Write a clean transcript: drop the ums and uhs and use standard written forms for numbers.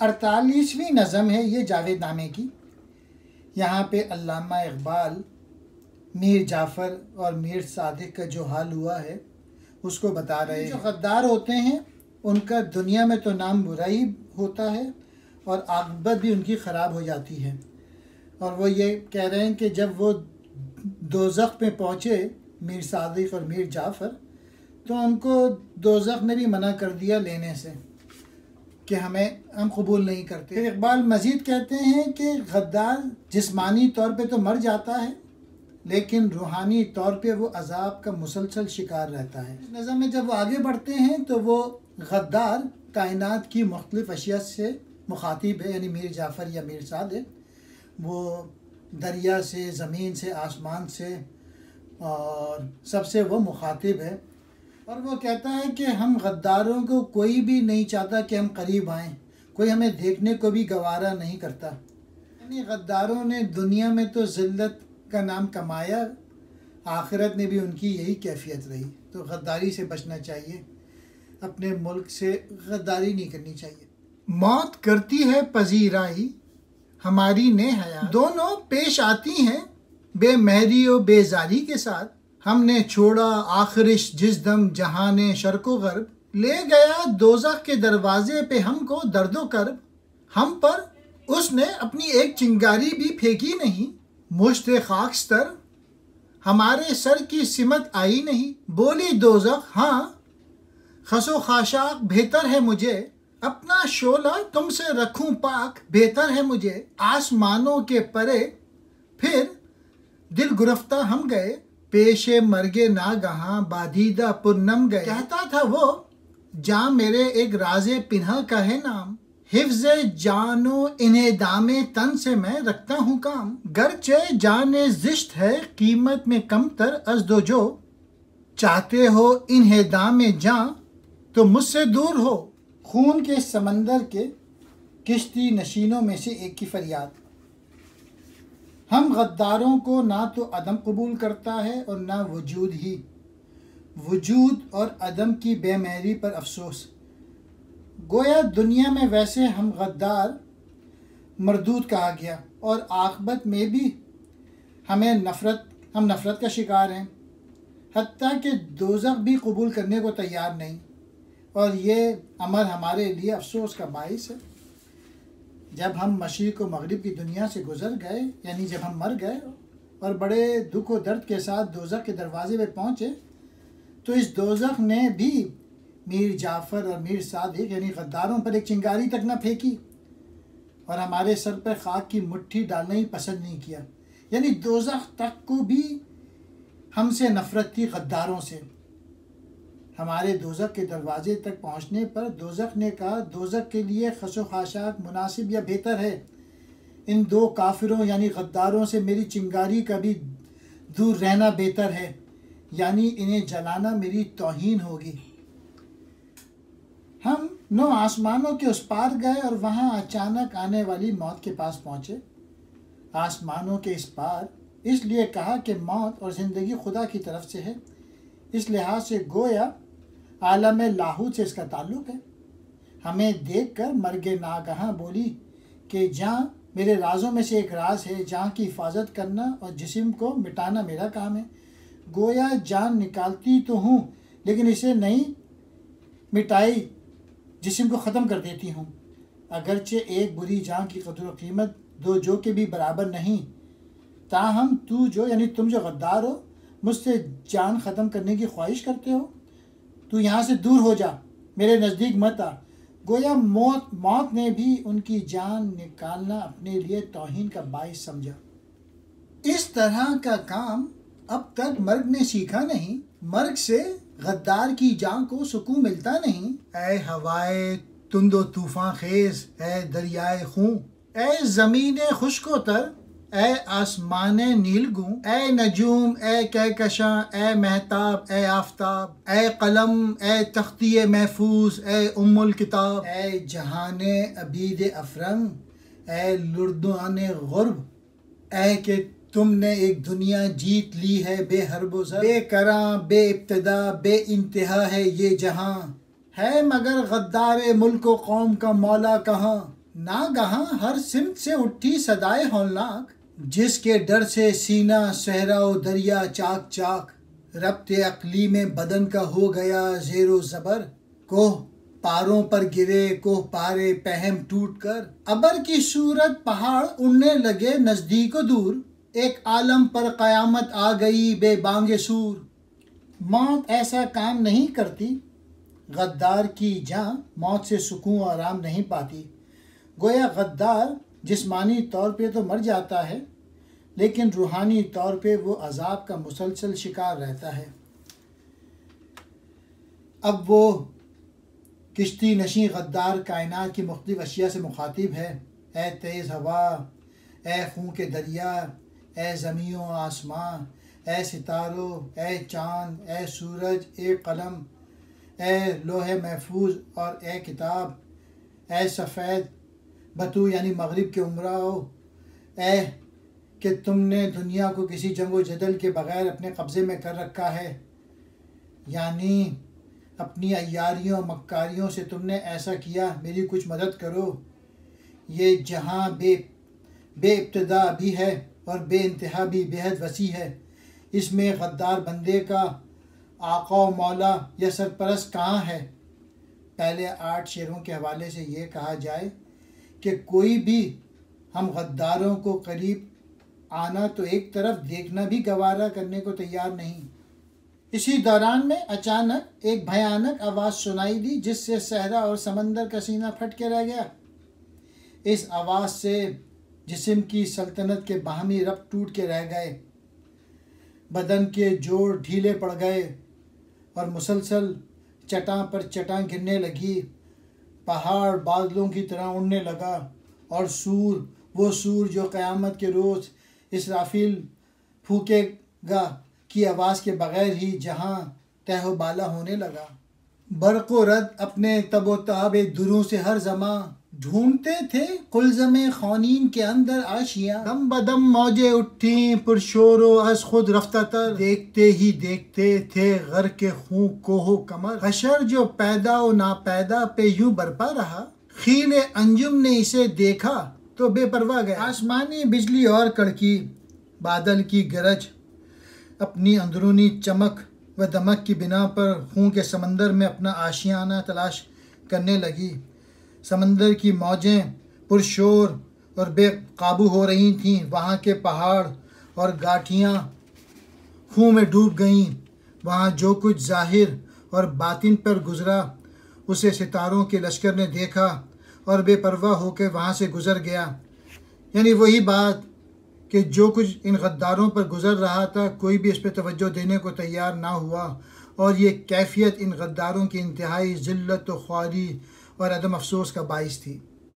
48ویں نظم ہے یہ جاوید نامے کی۔ یہاں پہ علامہ اقبال میر جعفر اور میر صادق کا جو حال ہوا ہے اس کو بتا رہے ہیں۔ جو غدار ہوتے ہیں ان کا دنیا میں تو نام برا ہی ہوتا ہے اور عاقبت بھی ان کی خراب ہو جاتی ہے، اور وہ یہ کہہ رہے ہیں کہ جب وہ دوزخ میں پہنچے میر صادق اور میر جعفر، تو ان کو دوزخ نے بھی منع کر دیا لینے سے کہ ہم قبول نہیں کرتے۔ پھر اقبال مزید کہتے ہیں کہ غدار جسمانی طور پہ تو مر جاتا ہے لیکن روحانی طور پہ وہ عذاب کا مسلسل شکار رہتا ہے۔ اس نظم میں جب وہ آگے بڑھتے ہیں تو وہ غدار کائنات کی مختلف اشیاء سے مخاطب ہے، یعنی میر جعفر یا میر صادق، وہ دریا سے، زمین سے، آسمان سے، اور سب سے وہ مخاطب ہے۔ اور وہ کہتا ہے کہ ہم غداروں کو کوئی بھی نہیں چاہتا کہ ہم قریب آئیں، کوئی ہمیں دیکھنے کو بھی گوارا نہیں کرتا۔ یعنی غداروں نے دنیا میں تو ذلت کا نام کمایا، آخرت میں بھی ان کی یہی کیفیت رہی۔ تو غداری سے بچنا چاہیے، اپنے ملک سے غداری نہیں کرنی چاہیے۔ موت کرتی ہے پذیرائی ہماری نے حیات، دونوں پیش آتی ہیں بے مہری و بیزاری کے ساتھ۔ ہم نے چھوڑا آخرش جس دم جہان شرق و غرب، لے گیا دوزخ کے دروازے پہ ہم کو درد و کرب۔ ہم پر اس نے اپنی ایک چنگاری بھی پھینکی نہیں، مشت خاکستر ہمارے سر کی سمت آئی نہیں۔ بولی دوزخ ہاں خس و خاشاک بہتر ہے مجھے، اپنا شعلہ تم سے رکھوں پاک بہتر ہے مجھے۔ آسمانوں کے پرے پھر دل گرفتہ ہم گئے، پیش مرگ ناگہاں بادیدہ پرنم گئے۔ کہتا تھا وہ جاں میرے ایک راز پنہا کا ہے نام، حفظ جان و انہدام تن سے میں رکھتا ہوں کام۔ گرچہ جان زشت ہے قیمت میں کم تر از دو جو، چاہتے ہو انہدام جاں تو مجھ سے دور ہو۔ خون کے سمندر کے کشتی نشینوں میں سے ایک کی فریاد۔ ہم غداروں کو نہ تو عدم قبول کرتا ہے اور نہ وجود ہی، وجود اور عدم کی بے مہری پر افسوس۔ گویا دنیا میں ویسے ہم غدار مردود کہا گیا، اور عاقبت میں بھی ہم نفرت کا شکار ہیں، حتیٰ کہ دوزخ بھی قبول کرنے کو تیار نہیں، اور یہ امر ہمارے لیے افسوس کا باعث ہے۔ جب ہم مشرق و مغرب کی دنیا سے گزر گئے، یعنی جب ہم مر گئے اور بڑے دکھ و درد کے ساتھ دوزخ کے دروازے پہ پہنچے، تو اس دوزخ نے بھی میر جعفر اور میر صادق یعنی غداروں پر ایک چنگاری تک نہ پھینکی، اور ہمارے سر پر خاک کی مٹھی ڈالنا ہی پسند نہیں کیا۔ یعنی دوزخ تک کو بھی ہم سے نفرت تھی، غداروں سے۔ ہمارے دوزخ کے دروازے تک پہنچنے پر دوزخ نے کہا دوزخ کے لیے خس و خاشاک مناسب یا بہتر ہے، ان دو کافروں یعنی غداروں سے میری چنگاری کا بھی دور رہنا بہتر ہے، یعنی انہیں جلانا میری توہین ہوگی۔ ہم 9 آسمانوں کے اس پار گئے اور وہاں اچانک آنے والی موت کے پاس پہنچے۔ آسمانوں کے اس پار اس لیے کہا کہ موت اور زندگی خدا کی طرف سے ہے، اس لحاظ سے گویا عالم لاہوت سے اس کا تعلق ہے۔ ہمیں دیکھ کر مرگ ناگہاں بولی کہ جاں میرے رازوں میں سے ایک راز ہے، جاں کی حفاظت کرنا اور جسم کو مٹانا میرا کام ہے۔ گویا جان نکالتی تو ہوں لیکن اسے نہیں مٹائی، جسم کو ختم کر دیتی ہوں۔ اگرچہ ایک بری جان کی قدر و قیمت 2 جو کے بھی برابر نہیں، تاہم تو جو یعنی تم جو غدار ہو، مجھ سے جان ختم کرنے کی خواہش کرتے ہو، تو یہاں سے دور ہو جا، میرے نزدیک مت آ۔ گویا موت نے بھی ان کی جان نکالنا اپنے لیے توہین کا باعث سمجھا۔ اس طرح کا کام اب تک مرگ نے سیکھا نہیں، مرگ سے غدار کی جان کو سکون ملتا نہیں۔ اے ہوائے تند و طوفان خیز، اے دریائے خون، اے زمین خشک و تر، اے آسمان نیلگوں، اے نجوم، اے کہکشاں، اے مہتاب، اے آفتاب، اے قلم، اے تختی محفوظ، اے ام الکتاب، اے جہان عبید افرنگ، اے لردان غرب، اے کہ تم نے ایک دنیا جیت لی ہے بے حرب و زر، بے کراں بے ابتدا بے انتہا ہے یہ جہاں، ہے مگر غدار ملک و قوم کا مولا کہاں، ناگہاں ہر سمت سے اٹھی صدائے ہولناک، جس کے ڈر سے سینہ صحرا و دریا چاک چاک، ربط عقلی میں بدن کا ہو گیا زیر و زبر، کوہ پاروں پر گرے کوہ پارے پہم ٹوٹ کر، ابر کی صورت پہاڑ اڑنے لگے نزدیک و دور، ایک عالم پر قیامت آ گئی بے بانگ سور۔ موت ایسا کام نہیں کرتی، غدار کی جاں موت سے سکون و آرام نہیں پاتی۔ گویا غدار جسمانی طور پہ تو مر جاتا ہے، لیکن روحانی طور پہ وہ عذاب کا مسلسل شکار رہتا ہے۔ اب وہ کشتی نشیں غدار کائنات کی مختلف اشیاء سے مخاطب ہے۔ اے تیز ہوا، اے خون کے دریا، اے زمین و آسمان، اے ستاروں، اے چاند، اے سورج، اے قلم، اے لوح محفوظ اور اے کتاب، اے سفید بتو یعنی مغرب کے عمراؤ، اے کہ تم نے دنیا کو کسی جنگ و جدل کے بغیر اپنے قبضے میں کر رکھا ہے، یعنی اپنی عیاریوں مکاریوں سے تم نے ایسا کیا، میری کچھ مدد کرو۔ یہ جہاں بے ابتدا بھی ہے اور بے انتہا بھی بے حد وسیع ہے، اس میں غدار بندے کا آقا و مولا یا سرپرست کہاں ہے؟ پہلے 8 شعروں کے حوالے سے یہ کہا جائے کہ کوئی بھی ہم غداروں کو قریب آنا تو ایک طرف دیکھنا بھی گوارا کرنے کو تیار نہیں۔ اسی دوران میں اچانک ایک بھیانک آواز سنائی دی، جس سے صحرا اور سمندر کا سینہ پھٹ کے رہ گیا۔ اس آواز سے جسم کی سلطنت کے باہمی ربط ٹوٹ کے رہ گئے، بدن کے جوڑ ڈھیلے پڑ گئے اور مسلسل چٹاں پر چٹاں گرنے لگی، پہاڑ بادلوں کی طرح اڑنے لگا، اور وہ سور جو قیامت کے روز اسرافیل پھونکے گا کی آواز کے بغیر ہی جہاں تہ و بالا ہونے لگا۔ برق و رد اپنے تب و تاب دروں سے ہر زمان ڈھونڈتے تھے قلزم خونین کے اندر آشیاں، دم بدم موجیں اٹھیں پرشور و از خود رفتہ تر، دیکھتے ہی دیکھتے تھے غرق خون کوہ و کمر، حشر جو پیدا و ناپیدا پہ یوں برپا رہا، خیل انجم نے اسے دیکھا تو بے پرواہ گیا۔ آسمانی بجلی اور کڑکی، بادل کی گرج اپنی اندرونی چمک و دمک کی بنا پر خون کے سمندر میں اپنا آشیانہ تلاش کرنے لگی۔ سمندر کی موجیں پرشور اور بے قابو ہو رہی تھیں، وہاں کے پہاڑ اور گاٹھیاں خون میں ڈوب گئیں، وہاں جو کچھ ظاہر اور باطن پر گزرا اسے ستاروں کے لشکر نے دیکھا اور بے پرواہ ہو کے وہاں سے گزر گیا۔ یعنی وہی بات کہ جو کچھ ان غداروں پر گزر رہا تھا کوئی بھی اس پہ توجہ دینے کو تیار نہ ہوا، اور یہ کیفیت ان غداروں کی انتہائی ذلت و خواری اور عدم افسوس کا باعث تھی۔